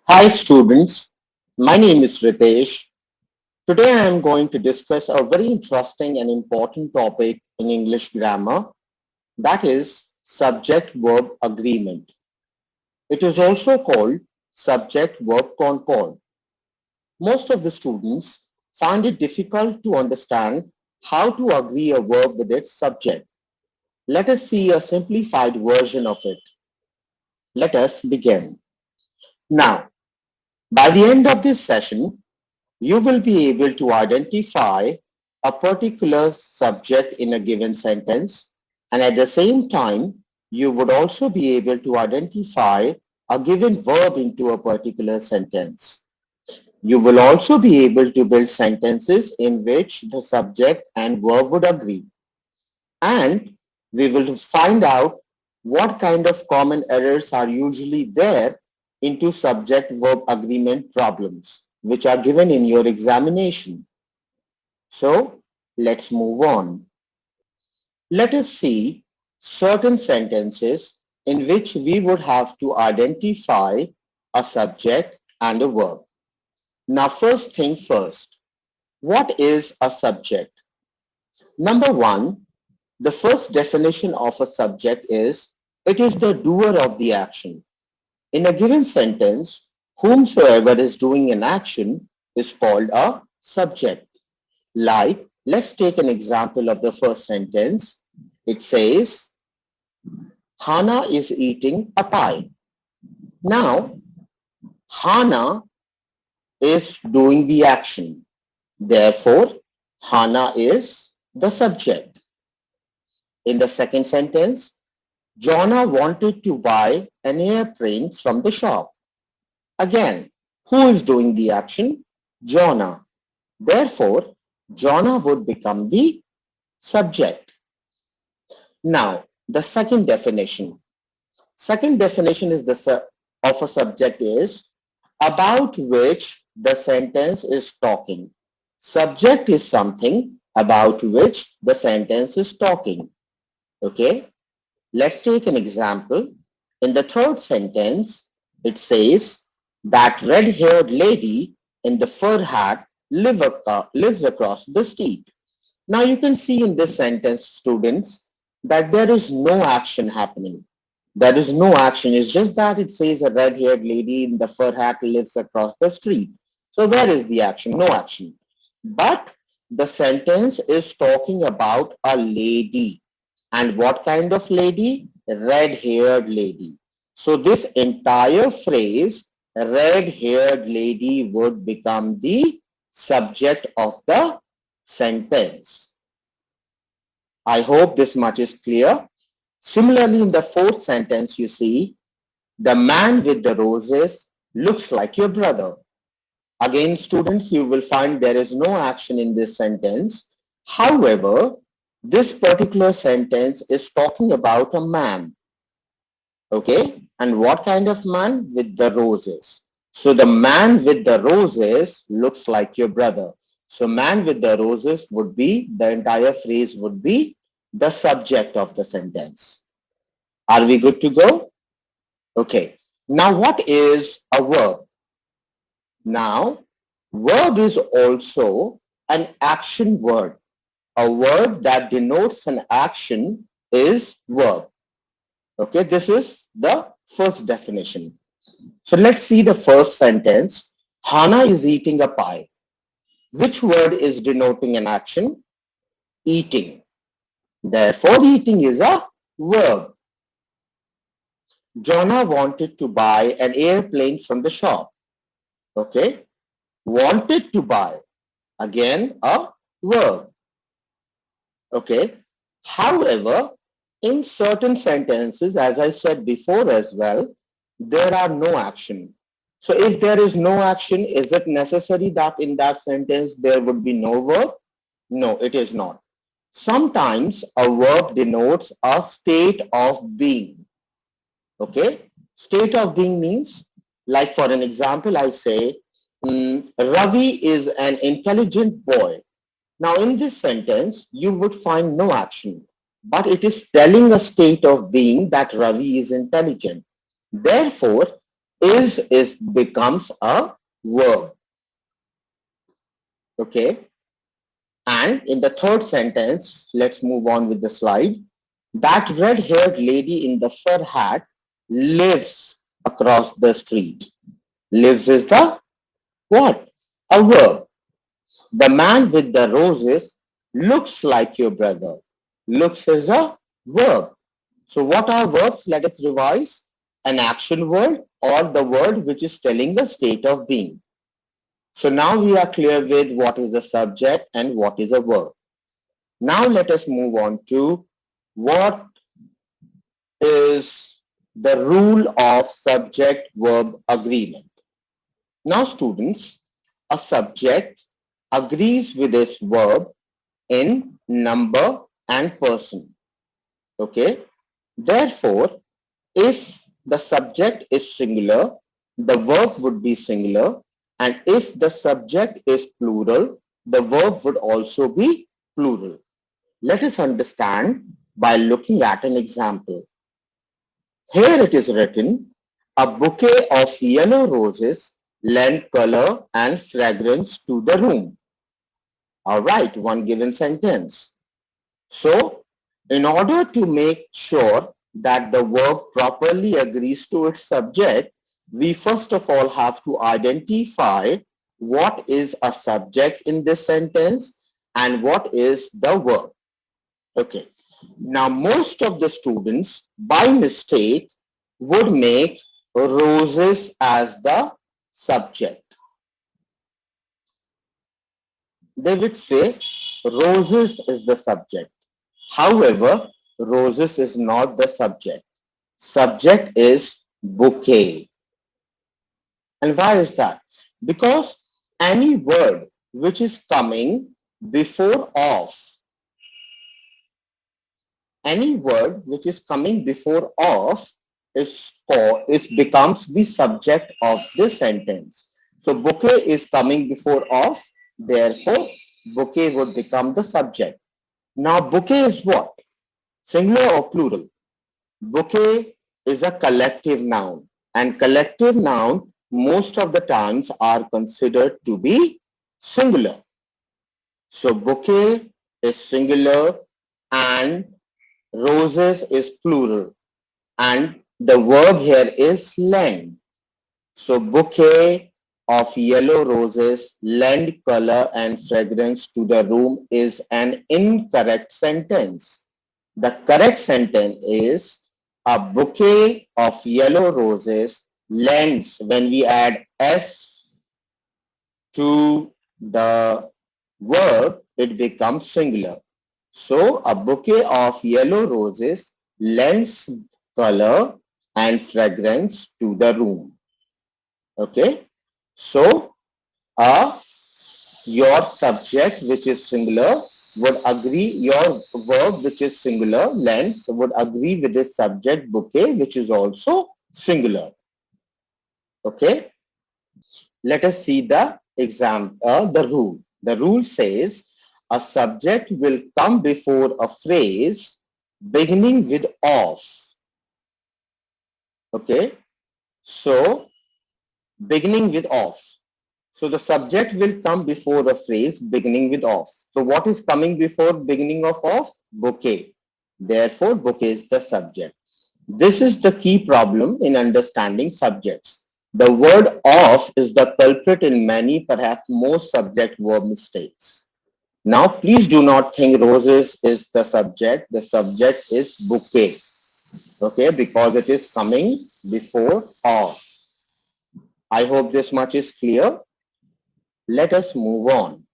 Hi students, my name is Ritesh. Today I am going to discuss a very interesting and important topic in English grammar, that is subject-verb agreement. It is also called subject-verb concord. Most of the students find it difficult to understand how to agree a verb with its subject. Let us see a simplified version of it. Let us begin. Now, by the end of this session, you will be able to identify a particular subject in a given sentence, and at the same time, you would also be able to identify a given verb into a particular sentence. You will also be able to build sentences in which the subject and verb would agree. And we will find out what kind of common errors are usually there into subject-verb agreement problems, which are given in your examination. So let's move on. Let us see certain sentences in which we would have to identify a subject and a verb. Now, first thing first, what is a subject? Number one, the first definition of a subject is it is the doer of the action. In a given sentence, whomsoever is doing an action is called a subject. Like, let's take an example of the first sentence. It says, Hana is eating a pie. Now, Hana is doing the action. Therefore, Hana is the subject. In the second sentence, Jonna wanted to buy an airplane from the shop. Again, who is doing the action? Jonna. Therefore, Jonna would become the subject. Now, the second definition. Second definition is of a subject is about which the sentence is talking. Subject is something about which the sentence is talking. Okay, let's take an example. In the third sentence, it says that red-haired lady in the fur hat lives across the street. Now you can see in this sentence, students, that there is no action happening. There is no action. It's just that it says a red-haired lady in the fur hat lives across the street. So where is the action? No action. But the sentence is talking about a lady. And what kind of lady? Red-haired lady. So this entire phrase, red-haired lady, would become the subject of the sentence. I hope this much is clear. Similarly, in the fourth sentence, you see, the man with the roses looks like your brother. Again, students, you will find there is no action in this sentence. However, this particular sentence is talking about a man. Okay, and what kind of man? With the roses. So the man with the roses looks like your brother. So man with the roses would be, the entire phrase would be the subject of the sentence. Are we good to go? Okay. Now what is a verb? Now, verb is also an action word. A word that denotes an action is verb. Okay, this is the first definition. So let's see the first sentence. Hana is eating a pie. Which word is denoting an action? Eating. Therefore, eating is a verb. Jonna wanted to buy an airplane from the shop. Okay. Wanted to buy. Again, a verb. Okay. However, in certain sentences, as I said before as well, there are no action. So if there is no action, is it necessary that in that sentence there would be no verb? No, it is not. Sometimes a verb denotes a state of being. Okay? State of being means, like for an example, I say, Ravi is an intelligent boy. Now in this sentence, you would find no action, but it is telling a state of being that Ravi is intelligent. Therefore, Is becomes a verb. Okay. And in the third sentence, let's move on with the slide. That red-haired lady in the fur hat lives across the street. Lives is the what? A verb. The man with the roses looks like your brother. Looks is a verb. So what are verbs? Let us revise. An action word or the word which is telling the state of being. So now we are clear with what is a subject and what is a verb. Now let us move on to what is the rule of subject-verb agreement. Now students, a subject agrees with its verb in number and person. Okay. Therefore, if the subject is singular, the verb would be singular, and if the subject is plural, the verb would also be plural. Let us understand by looking at an example. Here it is written, a bouquet of yellow roses lend color and fragrance to the room. All right, one given sentence. So, in order to make sure that the verb properly agrees to its subject, we first of all have to identify what is a subject in this sentence and what is the verb. Okay. Now, most of the students, by mistake, would make roses as the subject. They would say roses is the subject. However, roses is not the subject. Subject is bouquet. And why is that? Because any word which is coming before of, any word which is coming before of is becomes the subject of this sentence. So bouquet is coming before of, therefore bouquet would become the subject. Now bouquet is what? Singular or plural? Bouquet is a collective noun, and collective noun most of the times are considered to be singular. So bouquet is singular and roses is plural, and the verb here is lend. So bouquet of yellow roses lend color and fragrance to the room is an incorrect sentence. The correct sentence is a bouquet of yellow roses lends. When we add s to the verb, it becomes singular. So a bouquet of yellow roses lends color and fragrance to the room. Okay. So your subject which is singular would agree, your verb which is singular lends would agree with the subject bouquet which is also singular. Okay. Let us see the example, the rule. The rule says a subject will come before a phrase beginning with of. Okay. So beginning with of. So the subject will come before a phrase beginning with of. So what is coming before beginning of? Bouquet. Therefore, bouquet is the subject. This is the key problem in understanding subjects. The word of is the culprit in many, perhaps most subject-verb mistakes. Now, please do not think roses is the subject. The subject is bouquet. Okay, because it is coming before of. I hope this much is clear. Let us move on.